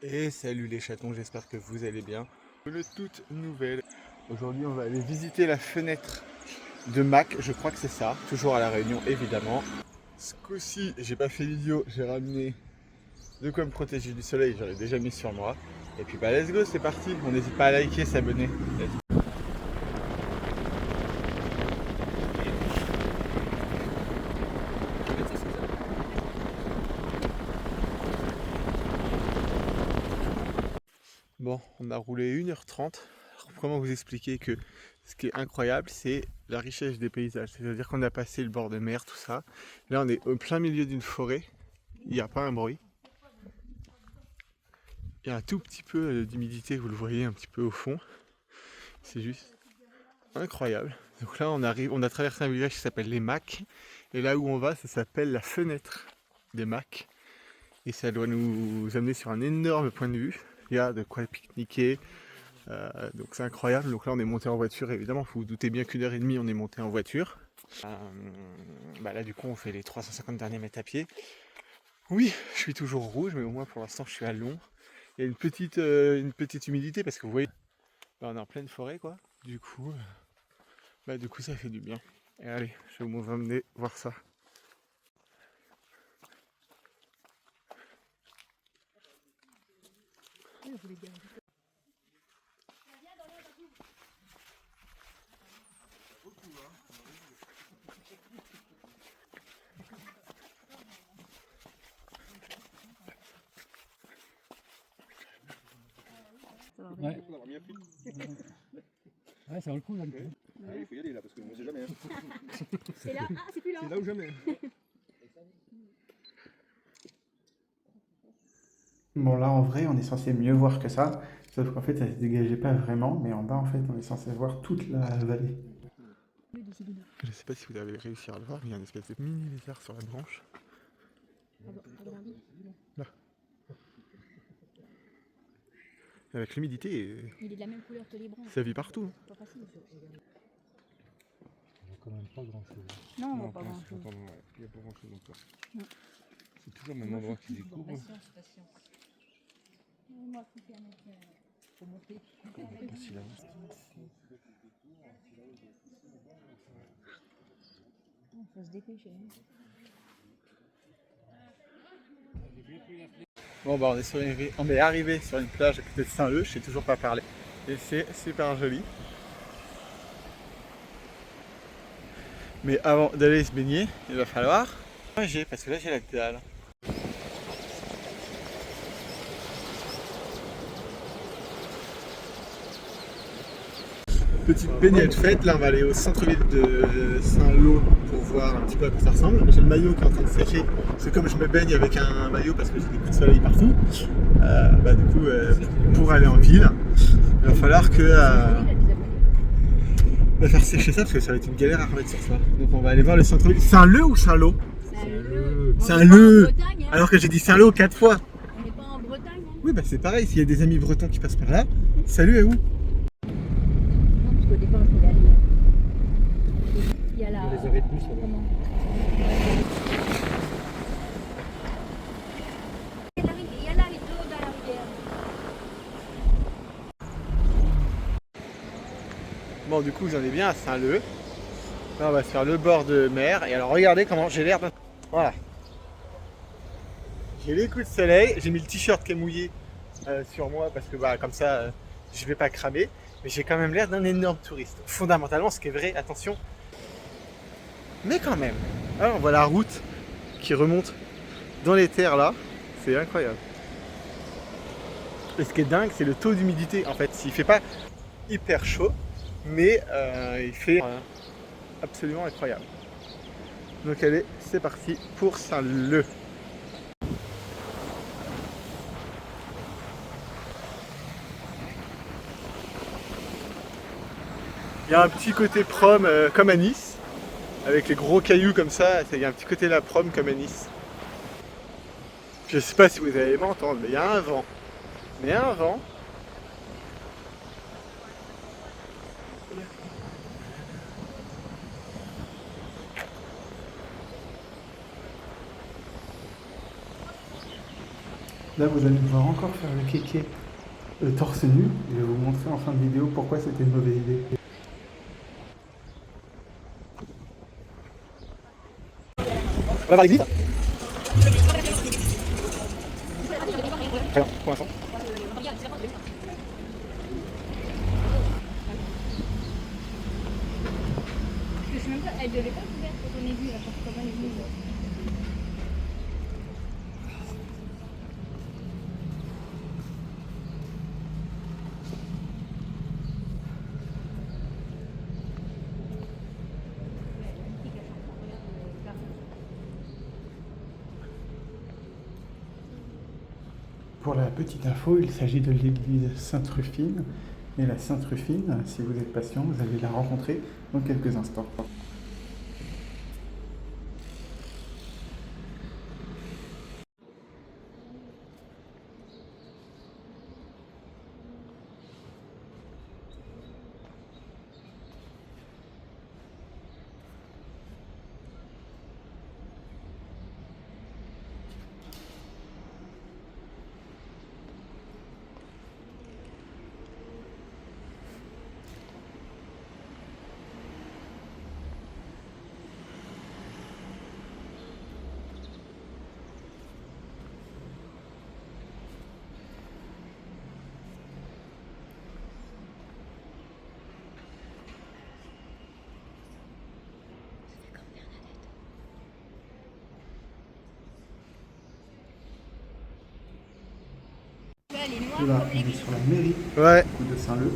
Et salut les chatons, j'espère que vous allez bien. Une toute nouvelle. Aujourd'hui, on va aller visiter la fenêtre de Mac, je crois que c'est ça. Toujours à La Réunion, évidemment. Ce coup-ci, j'ai pas fait vidéo, j'ai ramené de quoi me protéger du soleil, j'en ai déjà mis sur moi. Et puis bah let's go, c'est parti. On n'hésite pas à liker, s'abonner. Bon, on a roulé 1h30. Alors, comment vous expliquer que ce qui est incroyable, c'est la richesse des paysages. C'est-à-dire qu'on a passé le bord de mer, tout ça. Là, on est au plein milieu d'une forêt. Il n'y a pas un bruit. Il y a un tout petit peu d'humidité, vous le voyez un petit peu au fond. C'est juste incroyable. Donc là, on a traversé un village qui s'appelle les Macs. Et là où on va, ça s'appelle la fenêtre des Macs. Et ça doit nous amener sur un énorme point de vue. Il y a de quoi pique-niquer. Donc c'est incroyable. Donc là, on est monté en voiture. Évidemment, vous vous doutez bien qu'une heure et demie, on est monté en voiture. Là, du coup, on fait les 350 derniers mètres à pied. Oui, je suis toujours rouge, mais au moins pour l'instant, je suis à long. Il y a une petite humidité parce que vous voyez, on est en pleine forêt, quoi. Du coup, ça fait du bien. Et allez, je vais vous emmener voir ça. Ouais. Ouais, ça vaut le coup là. Il faut y aller là parce que moi c'est jamais. C'est là, ah c'est plus là. C'est là ou jamais. Bon là en vrai on est censé mieux voir que ça, sauf qu'en fait ça se dégageait pas vraiment, mais en bas en fait on est censé voir toute la vallée. Je sais pas si vous avez réussi à le voir, mais il y a une espèce de mini lézard sur la branche. Là. Avec l'humidité, Il est de la même couleur que les branches. ça vit partout. C'est pas facile. Il y a quand même pas grand chose. Non, on voit Non, pas pour grand l'instant, chose. ouais, il n'y a pas grand chose encore. Non. C'est toujours le même endroit qu'ils découvrent. Moi, faut faire mettre, faut monter. Pas si là. Il faut se dépêcher. Bon bah on est arrivé sur une plage à côté de Saint-Leu, je sais toujours pas parler. Et c'est super joli. Mais avant d'aller se baigner, il va falloir manger parce que là j'ai la dalle. Petite baignade faite, là on va aller au centre-ville de Saint-Lô pour voir un petit peu à quoi ça ressemble. J'ai le maillot qui est en train de sécher, c'est comme je me baigne avec un maillot parce que j'ai des coups de soleil partout. Pour aller en ville, il va falloir que on va faire sécher ça parce que ça va être une galère à remettre sur ça. Donc on va aller voir le centre-ville. Saint-Leu ou Saint-Lô? Saint-Leu. Alors que j'ai dit Saint-Lô 4 fois. On n'est pas en Bretagne. Hein. Oui bah c'est pareil, s'il y a des amis bretons qui passent par là, Salut est où? Non, parce qu'au départ, il faut aller. Il y a la. Les arrêts de bus, là. Comment il y a là les dos dans la rivière. Bon du coup j'en ai bien à Saint-Leu. Là on va se faire le bord de mer. Et alors regardez comment j'ai l'air d'un... Voilà. J'ai les coups de soleil, j'ai mis le t-shirt qui est mouillé sur moi parce que comme ça je vais pas cramer. Mais j'ai quand même l'air d'un énorme touriste. Fondamentalement ce qui est vrai, attention. Mais quand même. Alors on voit la route qui remonte dans les terres là. C'est incroyable. Et ce qui est dingue c'est le taux d'humidité. En fait il fait pas hyper chaud. Mais il fait absolument incroyable. Donc allez, c'est parti pour Saint-Leu. Il y a un petit côté prom comme à Nice, avec les gros cailloux comme ça, il y a un petit côté la prom comme à Nice. Je sais pas si vous allez m'entendre, mais il y a un vent. Mais un vent. Là, vous allez devoir encore faire le kéké torse nu. Je vais vous montrer en fin de vidéo pourquoi c'était une mauvaise idée. On va voir l'église. Très bien, pour l'instant. Je sais même pas, elle devait pas être ouverte quand on est venu, là, quand on est venu. Pour la petite info, il s'agit de l'église Sainte-Rufine. Et la Sainte-Rufine, si vous êtes patient, vous allez la rencontrer dans quelques instants. Là, on est sur la mairie Ouais, de Saint-Leu.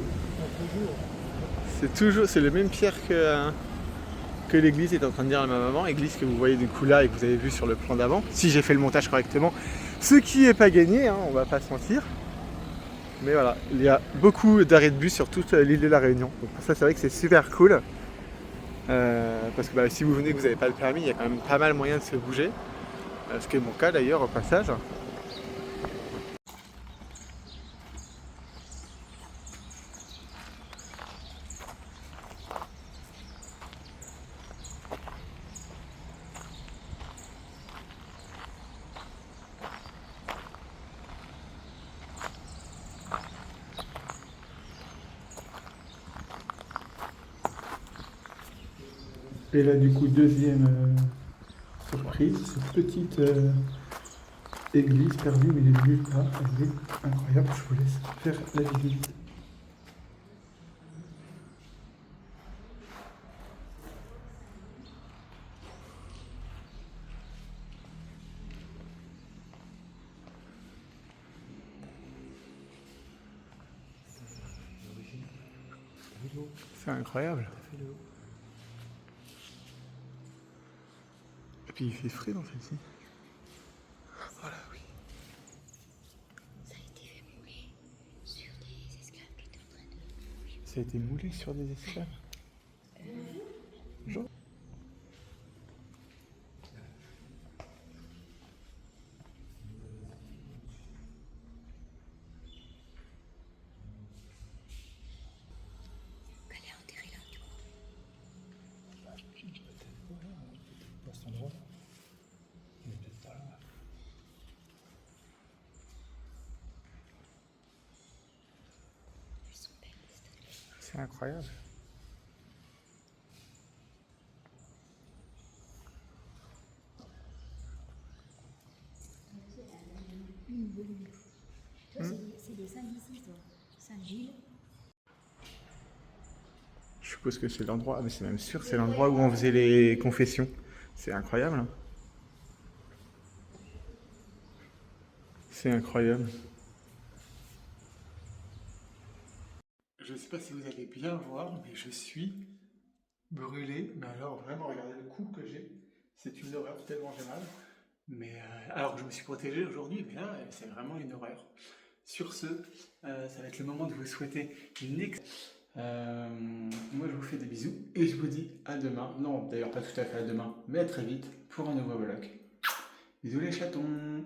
c'est les mêmes pierres que l'église est en train de dire à ma maman. Église que vous voyez du coup là et que vous avez vu sur le plan d'avant. Si j'ai fait le montage correctement, ce qui n'est pas gagné, hein, on va pas se mentir. Mais voilà, il y a beaucoup d'arrêts de bus sur toute l'île de la Réunion. Donc pour ça, c'est vrai que c'est super cool. Parce que si vous venez et que vous n'avez pas le permis, il y a quand même pas mal moyen de se bouger. Ce qui est mon cas d'ailleurs au passage. Et là, du coup, deuxième surprise, cette petite église perdue, mais elle est nulle part. Elle est incroyable, je vous laisse faire la visite. C'est incroyable. Et puis il fait frais dans celle-ci. Voilà, oui. Ça a été fait mouler sur des esclaves qui étaient en train de... Ça a été moulé sur des esclaves. Genre. Elle est enterrée là, tu vois. Dans cet endroit. Il est peut-être pas là. Elles sont belles, les statues. C'est incroyable. C'est des saints d'ici, toi. Saint-Gilles. Je suppose que c'est l'endroit, mais c'est même sûr, c'est l'endroit où on faisait les confessions. C'est incroyable. Hein. C'est incroyable. Je ne sais pas si vous allez bien voir, mais je suis brûlé. Mais alors vraiment, regardez le coup que j'ai. C'est une horreur tellement j'ai mal. Mais alors que je me suis protégé aujourd'hui, mais là, c'est vraiment une horreur. Sur ce, ça va être le moment de vous souhaiter une moi je vous fais des bisous et je vous dis à demain. Non, d'ailleurs pas tout à fait à demain, mais à très vite pour un nouveau vlog. Bisous les chatons!